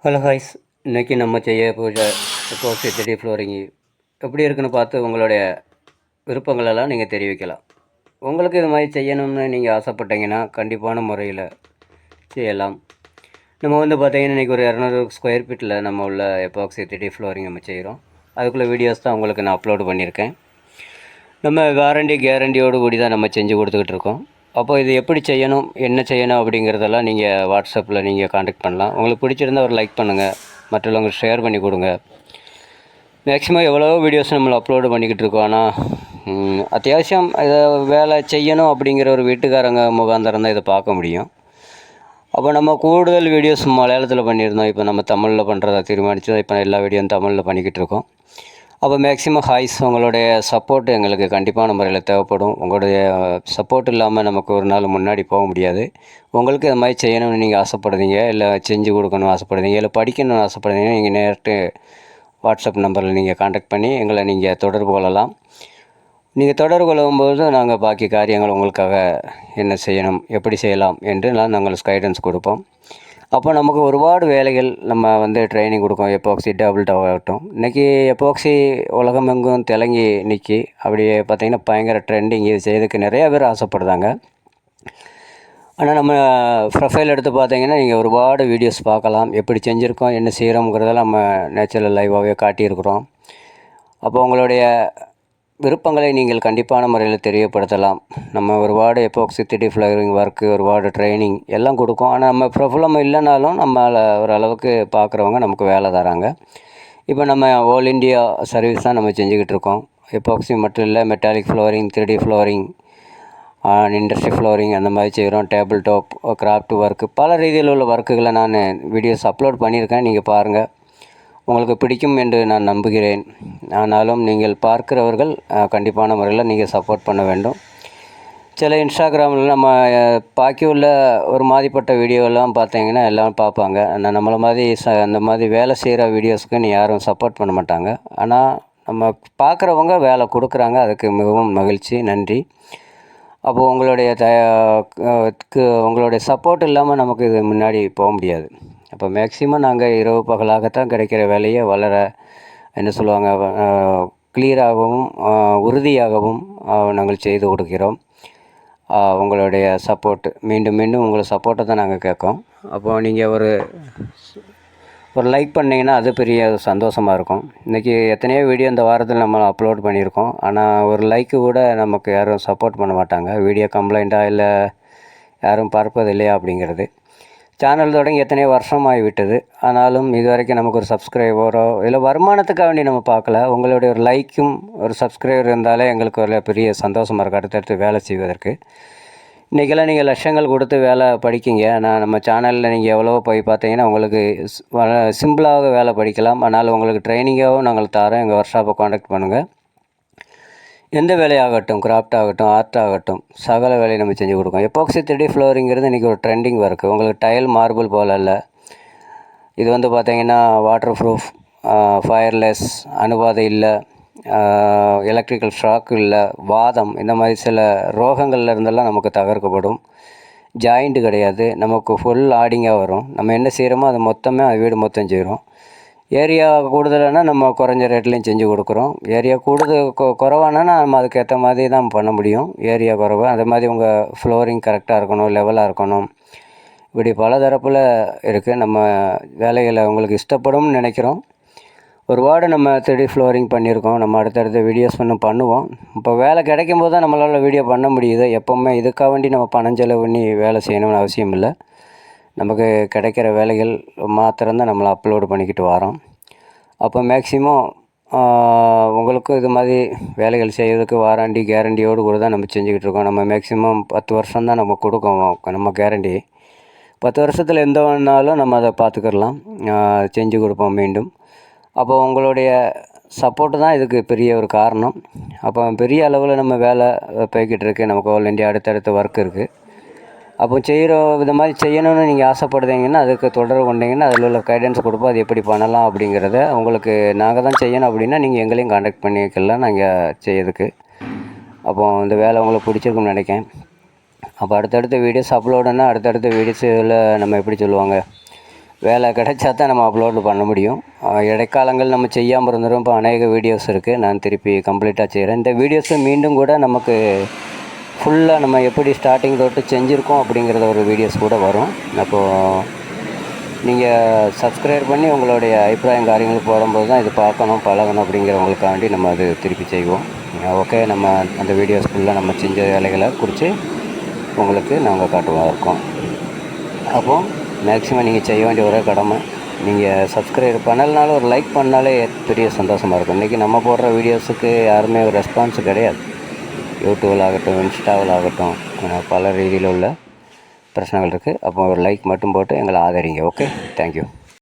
Hello ஹாய்ஸ். இன்றைக்கி நம்ம செய்ய போகிற எபோக்சி 3D ஃப்ளோரிங் எப்படி இருக்குன்னு பார்த்து உங்களுடைய விருப்பங்களெல்லாம் நீங்கள் தெரிவிக்கலாம். உங்களுக்கு இது மாதிரி செய்யணும்னு நீங்கள் ஆசைப்பட்டீங்கன்னா கண்டிப்பான முறையில் செய்யலாம். நம்ம பார்த்தீங்கன்னா இன்றைக்கி ஒரு 200 ஸ்கொயர் ஃபீட்டில் நம்ம உள்ள எபோக்சி 3D ஃப்ளோரிங் நம்ம செய்கிறோம். அதுக்குள்ளே வீடியோஸ் தான் உங்களுக்கு நான் அப்லோடு பண்ணியிருக்கேன். நம்ம வாரண்டி கேரண்டியோடு கூடி தான் நம்ம செஞ்சு கொடுத்துக்கிட்டு இருக்கோம். அப்போ இது எப்படி செய்யணும், என்ன செய்யணும் அப்படிங்கிறதெல்லாம் நீங்கள் வாட்ஸ்அப்பில் நீங்கள் காண்டாக்ட் பண்ணலாம். உங்களுக்கு பிடிச்சிருந்தால் ஒரு லைக் பண்ணுங்கள், மற்றவங்களுக்கு ஷேர் பண்ணி கொடுங்க. மேக்ஸிமம் எவ்வளோ வீடியோஸ் நம்மளை அப்லோடு பண்ணிக்கிட்டு இருக்கோம். ஆனால் அத்தியாவசியம் இதை வேலை செய்யணும் அப்படிங்கிற ஒரு வீட்டுக்காரங்க முகாந்தரம் தான் இதை பார்க்க முடியும். அப்போ நம்ம கூடுதல் வீடியோஸ் மலையாளத்தில் பண்ணியிருந்தோம். இப்போ நம்ம தமிழில் பண்ணுறதா தீர்மானித்து இப்போ எல்லா வீடியோவும் தமிழில் பண்ணிக்கிட்டு இருக்கோம். அப்போ மேக்ஸிமம் ஹாய்ஸ், உங்களுடைய சப்போர்ட் எங்களுக்கு கண்டிப்பான முறையில் தேவைப்படும். உங்களுடைய சப்போர்ட் இல்லாமல் நமக்கு ஒரு நாள் முன்னாடி போக முடியாது. உங்களுக்கு இது மாதிரி செய்யணும்னு நீங்கள் ஆசைப்படுறீங்க, இல்லை செஞ்சு கொடுக்கணும்னு ஆசைப்படுறீங்க, இல்லை படிக்கணும்னு ஆசைப்படுறீங்க, நீங்கள் நேரிட்டு வாட்ஸ்அப் நம்பரில் நீங்கள் காண்டாக்ட் பண்ணி எங்களை நீங்கள் தொடர்பு கொள்ளலாம். நீங்கள் தொடர்பு கொள்ளும்போது நாங்கள் பாக்கி காரியங்கள் உங்களுக்காக என்ன செய்யணும், எப்படி செய்யலாம் என்று நாங்கள் கைடன்ஸ் கொடுப்போம். அப்போ நமக்கு ஒருபாடு வேலைகள் நம்ம ட்ரைனிங் கொடுக்கும். எபோக்சி டபுள் டவ் ஆகட்டும், இன்றைக்கி எபோக்சி உலகமெங்கும் திளங்கி நிற்கி அப்படியே பார்த்திங்கன்னா பயங்கர ட்ரெண்டிங். இது செய்யறதுக்கு நிறையா பேர் ஆசைப்படுறாங்க. ஆனால் நம்ம ப்ரொஃபைல் எடுத்து பார்த்தீங்கன்னா நீங்கள் ஒருபாடு வீடியோஸ் பார்க்கலாம். எப்படி செஞ்சுருக்கோம், என்ன செய்கிறோங்கிறதெல்லாம் நம்ம நேச்சுரல் லைவாகவே காட்டியிருக்கிறோம். அப்போ உங்களுடைய விருப்பங்களை நீங்கள் கண்டிப்பான முறையில் தெரியப்படுத்தலாம். நம்ம ஒருபாடு எபோக்சி 3D ஃப்ளோரிங் ஒர்க்கு, ஒருபாடு ட்ரைனிங் எல்லாம் கொடுக்கும். ஆனால் நம்ம ப்ரொஃபலம் இல்லைனாலும் நம்மளை ஓரளவுக்கு பார்க்குறவங்க நமக்கு வேலை தராங்க. இப்போ நம்ம ஆல் இண்டியா சர்வீஸ் தான் நம்ம செஞ்சுக்கிட்டு இருக்கோம். எபோக்சி மட்டும் இல்லை, metallic flooring, 3D flooring, industry flooring அந்த மாதிரி செய்கிறோம். டேபிள் டாப், கிராஃப்ட் ஒர்க்கு, பல ரீதியில் உள்ள ஒர்க்குகளை நான் வீடியோஸ் அப்லோட் பண்ணியிருக்கேன். நீங்கள் பாருங்கள், உங்களுக்கு பிடிக்கும் என்று நான் நம்புகிறேன். ஆனாலும் நீங்கள் பார்க்கிறவர்கள் கண்டிப்பான முறையில் நீங்கள் சப்போர்ட் பண்ண வேண்டும். சில இன்ஸ்டாகிராமில் நம்ம பாக்கி உள்ள ஒரு மாதிரிப்பட்ட வீடியோலாம் பார்த்தீங்கன்னா எல்லாம் பார்ப்பாங்க. ஆனால் நம்மளை மாதிரி அந்த மாதிரி வேலை செய்கிற வீடியோஸுக்கு நீ யாரும் சப்போர்ட் பண்ண மாட்டாங்க. ஆனால் நம்ம பார்க்குறவங்க வேலை கொடுக்குறாங்க. அதுக்கு மிகவும் மகிழ்ச்சி, நன்றி. அப்போது உங்களுடைய சப்போர்ட் இல்லாமல் நமக்கு இது முன்னாடி போக முடியாது. அப்போ மேக்ஸிமம் நாங்கள் இரவு பகலாகத்தான் கிடைக்கிற வேலையை என்ன சொல்லுவாங்க, கிளியராகவும் உறுதியாகவும் நாங்கள் செய்து கொடுக்கிறோம். உங்களுடைய சப்போர்ட்டு மீண்டும் மீண்டும் உங்களை சப்போர்ட்டை தான் நாங்கள் கேட்கோம். அப்போது நீங்கள் ஒரு லைக் பண்ணிங்கன்னா அது பெரிய சந்தோஷமாக இருக்கும். இன்றைக்கி எத்தனையோ வீடியோ இந்த வாரத்தில் நம்ம அப்லோட் பண்ணியிருக்கோம். ஆனால் ஒரு லைக்கு கூட நமக்கு யாரும் சப்போர்ட் பண்ண மாட்டாங்க. வீடியோ கம்ப்ளைண்ட்டாக இல்லை யாரும் பார்ப்பது இல்லையா அப்படிங்கிறது. சேனல் தொடங்கி எத்தனையோ வருஷம் ஆகிவிட்டது. ஆனாலும் இது வரைக்கும் நமக்கு ஒரு சப்ஸ்கிரைபரோ இல்லை வருமானத்துக்காக வேண்டி நம்ம பார்க்கல. உங்களுடைய ஒரு லைக்கும் ஒரு சப்ஸ்கிரைபர் இருந்தாலே எங்களுக்கு ஒரு பெரிய சந்தோஷமாக இருக்குது அடுத்தடுத்து வேலை செய்வதற்கு. இன்றைக்கெல்லாம் நீங்கள் லட்சங்கள் கொடுத்து வேலை படிக்கிங்க. ஆனால் நம்ம சேனலில் நீங்கள் எவ்வளவோ போய் பார்த்தீங்கன்னா உங்களுக்கு சிம்பிளாக வேலை படிக்கலாம். ஆனால் உங்களுக்கு ட்ரைனிங்காகவும் நாங்கள் தரோம். எங்கள் ஒர்க் ஷாப்பை காண்டாக்ட் பண்ணுங்கள். எந்த வேலையாகட்டும், கிராஃப்ட் ஆகட்டும், ஆர்ட் ஆகட்டும், சகல வேலையை நம்ம செஞ்சு கொடுக்கோம். எபோக்சி 3D ஃப்ளோரிங்கிறது இன்றைக்கி ஒரு ட்ரெண்டிங் ஒர்க்கு. உங்களுக்கு டைல் மார்பிள் போல் இல்லை. இது பார்த்திங்கன்னா வாட்டர் ப்ரூஃப், ஃபயர்லெஸ், அணுபாதை இல்லை, எலக்ட்ரிக்கல் ஷாக் இல்லை, வாதம், இந்த மாதிரி சில ரோகங்கள்ல இருந்தெல்லாம் நமக்கு தகர்க்கப்படும். ஜாயிண்ட்டு கிடையாது. நமக்கு ஃபுல் ஆடிங்காக வரும். நம்ம என்ன செய்கிறோமோ அது மொத்தமே வீடு மொத்தம் செய்கிறோம். ஏரியா கூடுதலானா நம்ம குறைஞ்ச ரேட்லேயும் செஞ்சு கொடுக்குறோம். ஏரியா குறைவானா நம்ம அதுக்கேற்ற மாதிரி தான் பண்ண முடியும். ஏரியா குறைவு, அது மாதிரி உங்கள் ஃப்ளோரிங் கரெக்டாக இருக்கணும், லெவலாக இருக்கணும். இப்படி பல தரப்பில் இருக்குது. நம்ம வேலைகளை உங்களுக்கு இஷ்டப்படும்னு நினைக்கிறோம். ஒரு வார்டு நம்ம 3D ஃப்ளோரிங் பண்ணியிருக்கோம். நம்ம அடுத்தடுத்த வீடியோஸ் பண்ணுவோம். இப்போ வேலை கிடைக்கும் போது தான் நம்மளால் வீடியோ பண்ண முடியுது. எப்போவுமே இதுக்காக வேண்டி நம்ம பணம் செலவு பண்ணி வேலை செய்யணும்னு அவசியம் இல்லை. நமக்கு கிடைக்கிற வேலைகள் மாத்திரம்தான் நம்மளை அப்லோடு பண்ணிக்கிட்டு வரோம். அப்போ மேக்ஸிமம் உங்களுக்கும் இது மாதிரி வேலைகள் செய்கிறதுக்கு வாரண்டி கேரண்டியோடு கூட தான் நம்ம செஞ்சுக்கிட்டு இருக்கோம். நம்ம மேக்ஸிமம் 10 வருஷம் தான் நம்ம கொடுக்கோம். நம்ம கேரண்டி 10 வருஷத்தில் எந்த வேணாலும் நம்ம அதை பார்த்துக்கிடலாம், செஞ்சு கொடுப்போம் மீண்டும். அப்போ உங்களுடைய சப்போர்ட்டு தான் இதுக்கு பெரிய ஒரு காரணம். அப்போ பெரிய அளவில் நம்ம வேலை போய்கிட்டு இருக்குது. நமக்கு ஆல் இண்டியா அடுத்தடுத்த ஒர்க் இருக்குது. அப்போ இது மாதிரி செய்யணும்னு நீங்கள் ஆசைப்படுறீங்கன்னா அதுக்கு தொடர்பு கொண்டீங்கன்னா அதில் உள்ள கைடன்ஸ் கொடுப்போம். அது எப்படி பண்ணலாம் அப்படிங்கிறத உங்களுக்கு நாங்கள் தான் செய்யணும் அப்படின்னா நீங்கள் எங்களையும் காண்டாக்ட் பண்ணிக்கலாம் நாங்கள் செய்யறதுக்கு. அப்போது இந்த வேலை உங்களுக்கு பிடிச்சிருக்குன்னு நினைக்கிறேன். அப்போ அடுத்தடுத்த வீடியோஸ் அப்லோடுன்னா அடுத்தடுத்த வீடியோஸில் நம்ம எப்படி சொல்லுவாங்க, வேலை கிடைச்சா தான் நம்ம அப்லோடு பண்ண முடியும். இடைக்காலங்கள் நம்ம செய்யாமல் இருந்துடும். இப்போ அநேக வீடியோஸ் இருக்குது, நான் திருப்பி கம்ப்ளீட்டாக செய்கிறேன். இந்த வீடியோஸை மீண்டும் கூட நமக்கு ஃபுல்லாக நம்ம எப்படி ஸ்டார்டிங் தொட்டு செஞ்சுருக்கோம் அப்படிங்கிறத ஒரு வீடியோஸ் கூட வரும். அப்போது நீங்கள் சப்ஸ்கிரைப் பண்ணி உங்களுடைய அபிப்பிராயம் காரியங்கள் போடும்போது தான் இது பார்க்கணும் பழகணும் அப்படிங்கிறவங்களுக்காண்டி நம்ம அது திருப்பி செய்வோம். ஓகே, நம்ம அந்த வீடியோஸ் ஃபுல்லாக நம்ம செஞ்ச வேலைகளை குறித்து உங்களுக்கு நாங்கள் காட்டுவோம் இருக்கோம். அப்போது மேக்ஸிமம் நீங்கள் செய்ய வேண்டிய ஒரே கடமை, நீங்கள் சப்ஸ்கிரைப் பண்ணலைனாலும் ஒரு லைக் பண்ணாலே பெரிய சந்தோஷமாக இருக்கும். இன்றைக்கி நம்ம போடுற வீடியோஸுக்கு யாருமே ஒரு ரெஸ்பான்ஸ் கிடையாது. யூடியூபில் ஆகட்டும், இன்ஸ்டாவில் ஆகட்டும், பல ரீதியில் உள்ள பிரச்சனைகள் இருக்குது. அப்போ ஒரு லைக் மட்டும் போட்டு எங்களை ஆதரிங்க. Okay, thank you.